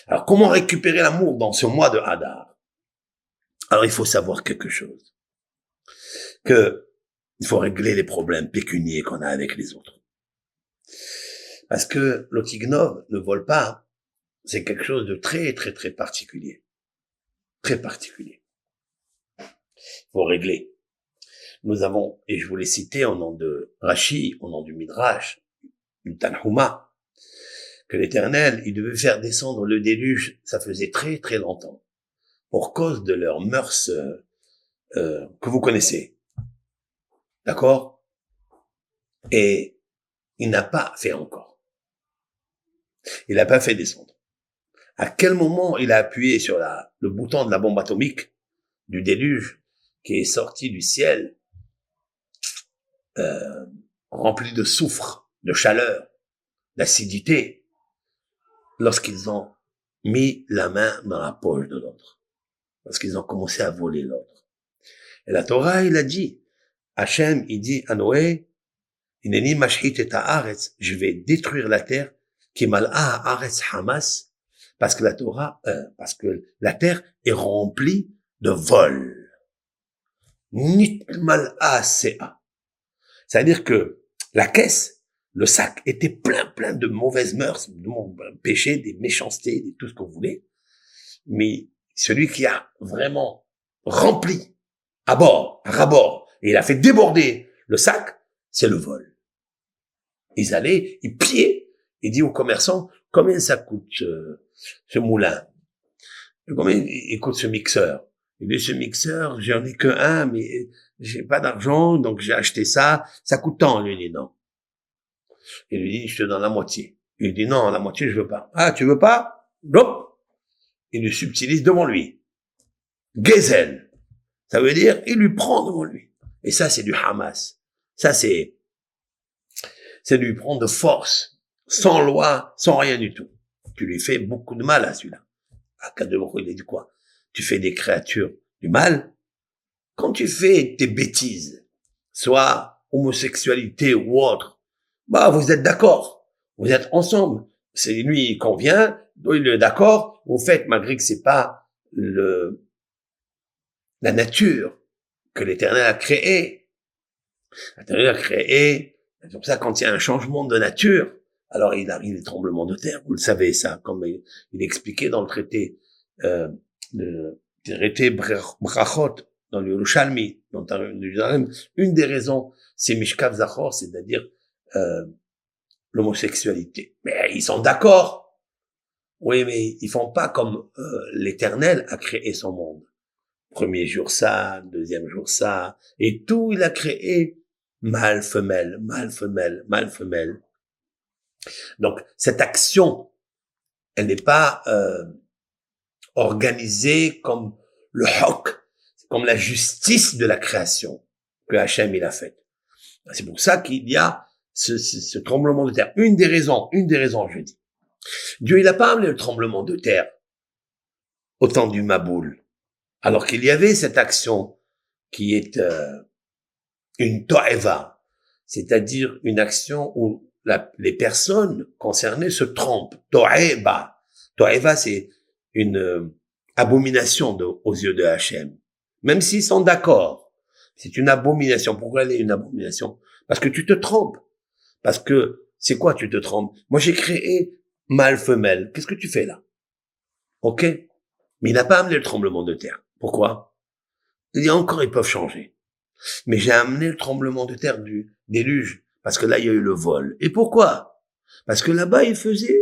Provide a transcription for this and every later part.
Alors, comment récupérer l'amour dans ce mois de Hadar? Alors, il faut savoir quelque chose. Il faut régler les problèmes pécuniaires qu'on a avec les autres. Parce que l'otignov ne vole pas. C'est quelque chose de très, très, très particulier. Très particulier. Il faut régler. Nous avons, et je vous l'ai cité au nom de Rashi, au nom du Midrash, du Tanhuma, que l'Éternel, il devait faire descendre le déluge, ça faisait très, très longtemps, pour cause de leurs mœurs que vous connaissez. D'accord? Et il n'a pas fait encore. Il n'a pas fait descendre. À quel moment il a appuyé sur le bouton de la bombe atomique du déluge qui est sorti du ciel, rempli de soufre, de chaleur, d'acidité, lorsqu'ils ont mis la main dans la poche de l'autre, lorsqu'ils ont commencé à voler l'autre. Et la Torah, il a dit, Hachem, il dit à Noé, Ineni mashhit et haaretz, je vais détruire la terre, qui mal'a haaretz hamas, parce que parce que la terre est remplie de vols. Nit mal'a sea. C'est-à-dire que la caisse, le sac était plein de mauvaises mœurs, de péchés, des méchancetés, de tout ce que vous voulez. Mais celui qui a vraiment rempli à bord, et il a fait déborder le sac, c'est le vol. Ils allaient, ils pillaient, il dit aux commerçants, combien ça coûte ce moulin? Combien il coûte ce mixeur? Il dit, ce mixeur, j'en ai que un, mais j'ai pas d'argent, donc j'ai acheté ça, ça coûte tant. Lui dit non. Il lui dit, je te donne la moitié. Il lui dit, non, la moitié, je veux pas. Ah, tu veux pas? Non. Il lui subtilise devant lui. Gezel. Ça veut dire, il lui prend devant lui. Et ça, c'est du Hamas. Ça, c'est lui prendre de force, sans loi, sans rien du tout. Tu lui fais beaucoup de mal à celui-là. À Kadouro, il a dit quoi? Tu fais des créatures du mal. Quand tu fais tes bêtises, soit homosexualité ou autre, bah, vous êtes d'accord. Vous êtes ensemble. C'est lui, il convient, il est d'accord. Vous faites, malgré que c'est pas la nature que l'Éternel a créée. L'Éternel a créé, c'est pour ça quand il y a un changement de nature, alors il arrive des tremblements de terre. Vous le savez, ça, comme il expliquait dans le traité, Brachot, dans le Yerushalmi, dans Jérusalem, une des raisons, c'est Mishkav Zachor, c'est-à-dire, l'homosexualité. Mais ils sont d'accord. Oui, mais ils font pas comme l'Éternel a créé son monde. Premier jour ça, deuxième jour ça, et tout il a créé mâle, femelle, mâle, femelle, mâle, femelle. Donc cette action, elle n'est pas organisée comme le hok, comme la justice de la création que Hachem il a faite. C'est pour ça qu'il y a ce tremblement de terre. Une des raisons, je dis. Dieu, il n'a pas amené le tremblement de terre au temps du Maboul, alors qu'il y avait cette action qui est une to'eva, c'est-à-dire une action où les personnes concernées se trompent. To'eva. To'eva, c'est une abomination aux yeux de Hachem. Même s'ils sont d'accord, c'est une abomination. Pourquoi elle est une abomination? Parce que tu te trompes. Parce que, c'est quoi tu te trompes? Moi, j'ai créé mâle-femelle. Qu'est-ce que tu fais là? Ok? Mais il n'a pas amené le tremblement de terre. Pourquoi? Il dit encore, ils peuvent changer. Mais j'ai amené le tremblement de terre du déluge. Parce que là, il y a eu le vol. Et pourquoi? Parce que là-bas, ils faisaient,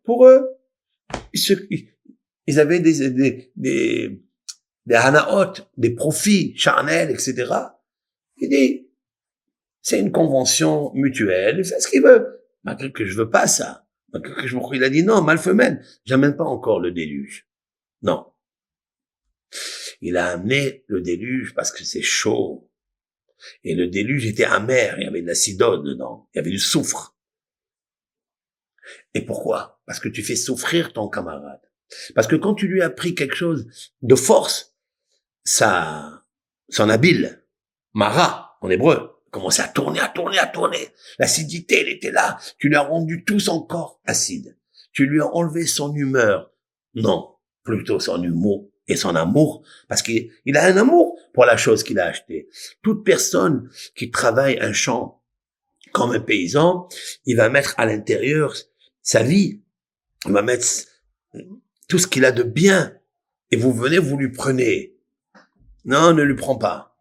pour eux, ils avaient des hanaot, des profits charnels, etc. Il dit, c'est une convention mutuelle, il fait ce qu'il veut. Malgré que je veux pas ça. Malgré que il a dit non, mâle femelle, j'amène pas encore le déluge. Non. Il a amené le déluge parce que c'est chaud. Et le déluge était amer, il y avait de l'acidone dedans, il y avait du soufre. Et pourquoi? Parce que tu fais souffrir ton camarade. Parce que quand tu lui as pris quelque chose de force, ça, son habile, Mara, en hébreu, commençait à tourner. L'acidité, elle était là. Tu lui as rendu tout son corps acide. Tu lui as enlevé son humeur Non, plutôt son humour et son amour, parce qu'il a un amour pour la chose qu'il a achetée. Toute personne qui travaille un champ comme un paysan, il va mettre à l'intérieur sa vie, il va mettre tout ce qu'il a de bien, et vous venez, vous lui prenez. Non, ne lui prends pas.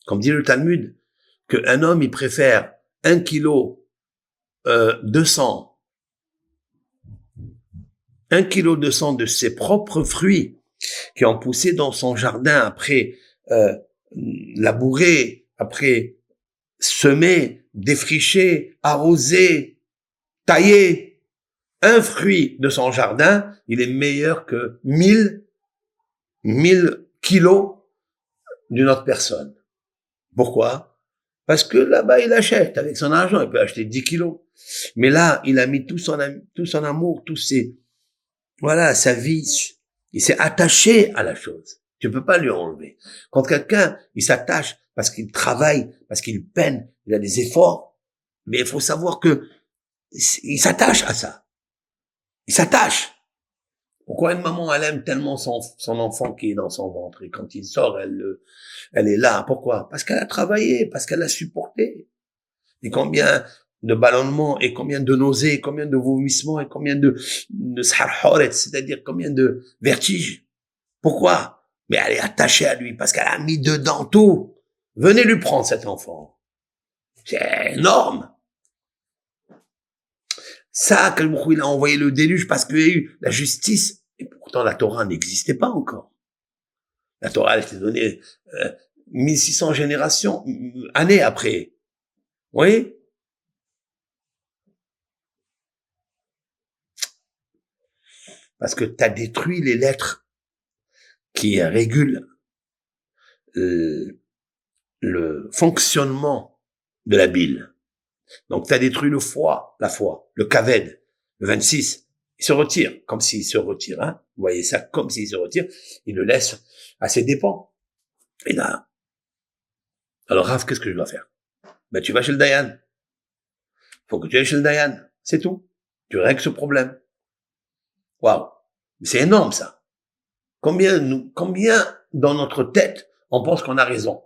Comme dit le Talmud, qu'un homme, il préfère 1 kilo 200, 1 kilo 200 de ses propres fruits qui ont poussé dans son jardin après labourer, après semer, défricher, arroser, tailler. Un fruit de son jardin, il est meilleur que 1000 kilos d'une autre personne. Pourquoi? Parce que là-bas, il achète avec son argent, il peut acheter 10 kilos. Mais là, il a mis tout son amour, voilà, sa vie. Il s'est attaché à la chose. Tu peux pas lui enlever. Quand quelqu'un, il s'attache parce qu'il travaille, parce qu'il peine, il a des efforts, mais il faut savoir que il s'attache à ça. Il s'attache. Pourquoi une maman, elle aime tellement son enfant qui est dans son ventre, et quand il sort, elle est là. Pourquoi? Parce qu'elle a travaillé, parce qu'elle a supporté. Et combien de ballonnements, et combien de nausées, et combien de vomissements, et combien de sarhoret, c'est-à-dire combien de vertiges. Pourquoi? Mais elle est attachée à lui, parce qu'elle a mis dedans tout. Venez lui prendre cet enfant. C'est énorme. Ça, il a envoyé le déluge parce qu'il y a eu la justice. Et pourtant, la Torah n'existait pas encore. La Torah, elle était donnée 1600 générations, années après. Vous voyez? Parce que tu as détruit les lettres qui régulent le fonctionnement de la bile. Donc, tu as détruit le foie, le kaved, le 26. Il se retire, comme s'il se retire. Hein. Vous voyez ça comme s'il se retire. Il le laisse à ses dépens. Et là, alors Rav, qu'est-ce que je dois faire? Ben, tu vas chez le Dayan. Faut que tu ailles chez le Dayan. C'est tout. Tu règles ce problème. Waouh. C'est énorme, ça. Combien dans notre tête, on pense qu'on a raison?